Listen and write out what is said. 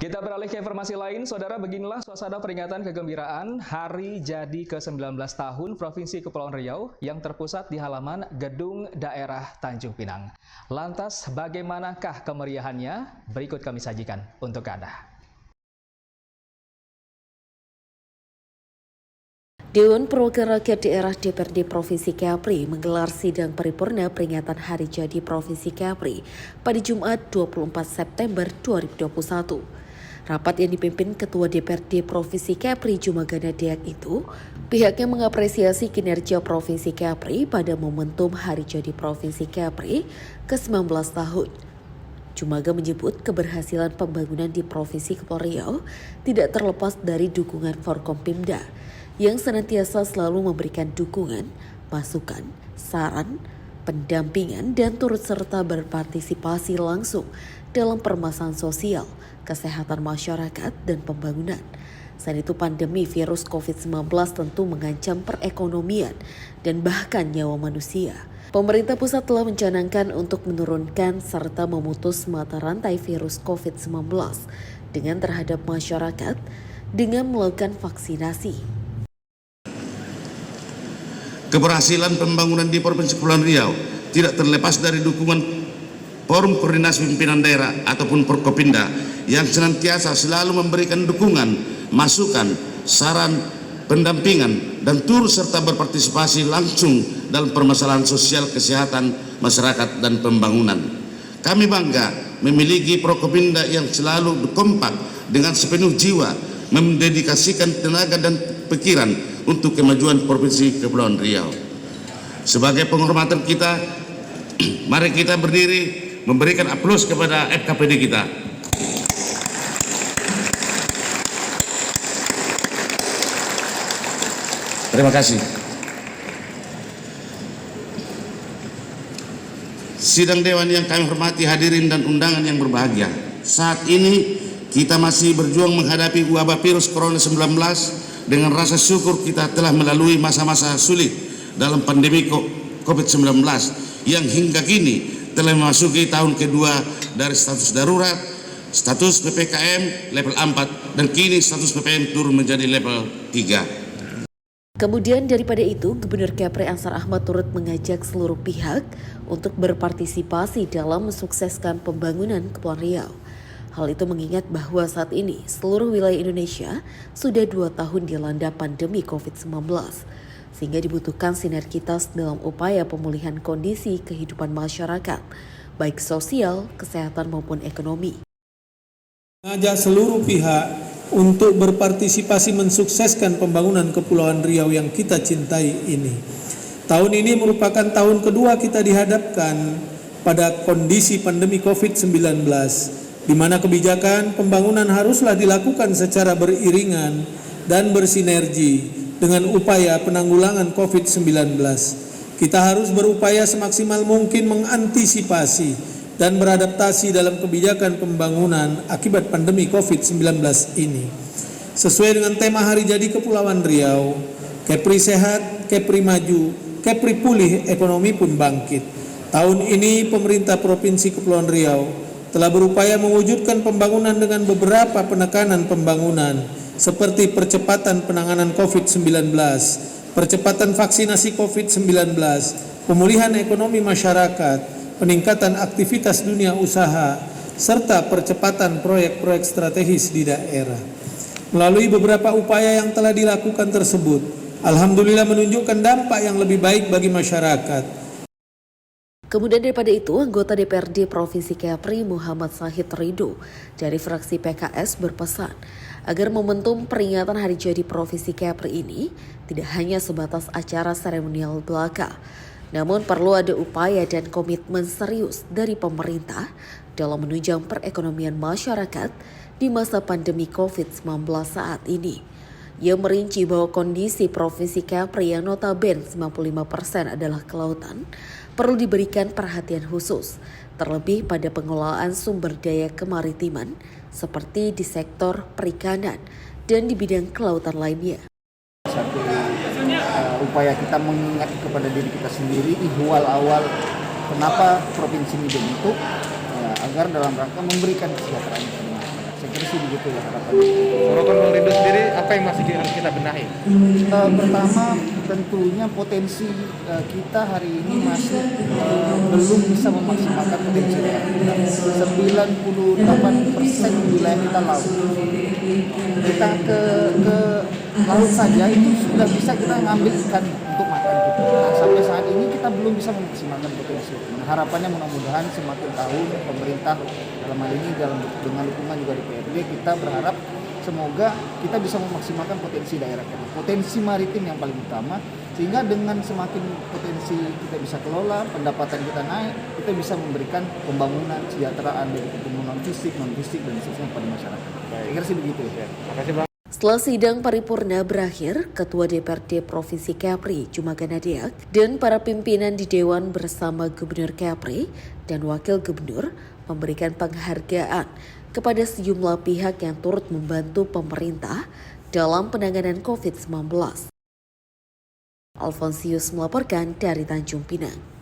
Kita beralih ke informasi lain, Saudara. Beginilah suasana peringatan kegembiraan Hari Jadi ke-19 tahun Provinsi Kepulauan Riau yang terpusat di halaman Gedung Daerah Tanjung Pinang. Lantas bagaimanakah kemeriahannya? Berikut kami sajikan untuk Anda. Dewan Perwakilan Rakyat Daerah DPRD Provinsi Kepri menggelar sidang paripurna peringatan Hari Jadi Provinsi Kepri pada Jumat 24 September 2021. Rapat yang dipimpin Ketua DPRD Provinsi Kepri Jumagana Deak itu, pihaknya mengapresiasi kinerja Provinsi Kepri pada momentum Hari Jadi Provinsi Kepri ke-19 tahun. Jumaga menyebut keberhasilan pembangunan di Provinsi Kepulauan Riau tidak terlepas dari dukungan Forkompimda yang senantiasa selalu memberikan dukungan, masukan, saran, pendampingan, dan turut serta berpartisipasi langsung dalam permasalahan sosial, kesehatan masyarakat, dan pembangunan. Selain itu, pandemi virus COVID-19 tentu mengancam perekonomian dan bahkan nyawa manusia. Pemerintah pusat telah mencanangkan untuk menurunkan serta memutus mata rantai virus COVID-19 dengan terhadap masyarakat dengan melakukan vaksinasi. Keberhasilan pembangunan di Provinsi Kepulauan Riau tidak terlepas dari dukungan Forum Koordinasi Pimpinan Daerah ataupun Forkopimda yang senantiasa selalu memberikan dukungan, masukan, saran, pendampingan, dan turut serta berpartisipasi langsung dalam permasalahan sosial, kesehatan, masyarakat, dan pembangunan. Kami bangga memiliki Forkopimda yang selalu kompak dengan sepenuh jiwa mendedikasikan tenaga dan pikiran untuk kemajuan Provinsi Kepulauan Riau. Sebagai penghormatan kita, mari kita berdiri memberikan aplaus kepada FKPD kita. Terima kasih. Sidang Dewan yang kami hormati, hadirin dan undangan yang berbahagia. Saat ini kita masih berjuang menghadapi wabah virus Corona 19. Dengan rasa syukur kita telah melalui masa-masa sulit dalam pandemi COVID-19 yang hingga kini telah memasuki tahun kedua dari status darurat, status PPKM level 4, dan kini status PPKM turun menjadi level 3. Kemudian daripada itu, Gubernur Kepri Ansar Ahmad turut mengajak seluruh pihak untuk berpartisipasi dalam mensukseskan pembangunan Kepulauan Riau. Hal itu mengingat bahwa saat ini seluruh wilayah Indonesia sudah 2 tahun dilanda pandemi COVID-19, sehingga dibutuhkan sinergitas dalam upaya pemulihan kondisi kehidupan masyarakat, baik sosial, kesehatan maupun ekonomi. Mengajak seluruh pihak untuk berpartisipasi mensukseskan pembangunan Kepulauan Riau yang kita cintai ini. Tahun ini merupakan tahun kedua kita dihadapkan pada kondisi pandemi COVID-19, di mana kebijakan pembangunan haruslah dilakukan secara beriringan dan bersinergi dengan upaya penanggulangan COVID-19. Kita harus berupaya semaksimal mungkin mengantisipasi dan beradaptasi dalam kebijakan pembangunan akibat pandemi COVID-19 ini. Sesuai dengan tema Hari Jadi Kepulauan Riau, Kepri sehat, Kepri maju, Kepri pulih, ekonomi pun bangkit. Tahun ini pemerintah Provinsi Kepulauan Riau telah berupaya mewujudkan pembangunan dengan beberapa penekanan pembangunan seperti percepatan penanganan COVID-19, percepatan vaksinasi COVID-19, pemulihan ekonomi masyarakat, peningkatan aktivitas dunia usaha, serta percepatan proyek-proyek strategis di daerah. Melalui beberapa upaya yang telah dilakukan tersebut, alhamdulillah menunjukkan dampak yang lebih baik bagi masyarakat. Kemudian daripada itu, anggota DPRD Provinsi Kepri Muhammad Sahid Ridho dari fraksi PKS berpesan agar momentum peringatan Hari Jadi Provinsi Kepri ini tidak hanya sebatas acara seremonial belaka, namun perlu ada upaya dan komitmen serius dari pemerintah dalam menunjang perekonomian masyarakat di masa pandemi COVID-19 saat ini. Ia merinci bahwa kondisi Provinsi Kepri yang notabene 95% adalah kelautan perlu diberikan perhatian khusus, terlebih pada pengelolaan sumber daya kemaritiman seperti di sektor perikanan dan di bidang kelautan lainnya. Satu upaya kita mengingat kepada diri kita sendiri ihwal awal kenapa provinsi ini dibentuk, agar dalam rangka memberikan kesejahteraan kepada masyarakat. Saya kira sih begitu ya harapannya. Sorotan Bang Rindu sendiri, apa yang masih harus kita benahi? Pertama tentunya potensi kita hari ini masih belum bisa memaksimalkan potensi daerah kita. 98% wilayah kita laut. Kita ke laut saja itu sudah bisa kita ngambil ikan untuk makan kita. Nah, sampai saat ini kita belum bisa memaksimalkan potensi. Nah, harapannya mudah-mudahan semakin tahun pemerintah dalam hal ini dengan dukungan juga DPRD kita berharap semoga kita bisa memaksimalkan potensi daerah kita, potensi maritim yang paling utama, sehingga dengan semakin potensi kita bisa kelola, pendapatan kita naik, kita bisa memberikan pembangunan, kesejahteraan dari pembangunan fisik, non fisik dan seterusnya pada masyarakat. Saya kira sih begitu ya. Terima kasih Bang. Setelah sidang paripurna berakhir, Ketua DPRD Provinsi Kepri, Jumagana Deak, dan para pimpinan di Dewan bersama Gubernur Kepri dan Wakil Gubernur memberikan penghargaan kepada sejumlah pihak yang turut membantu pemerintah dalam penanganan COVID-19. Alfonsius melaporkan dari Tanjung Pinang.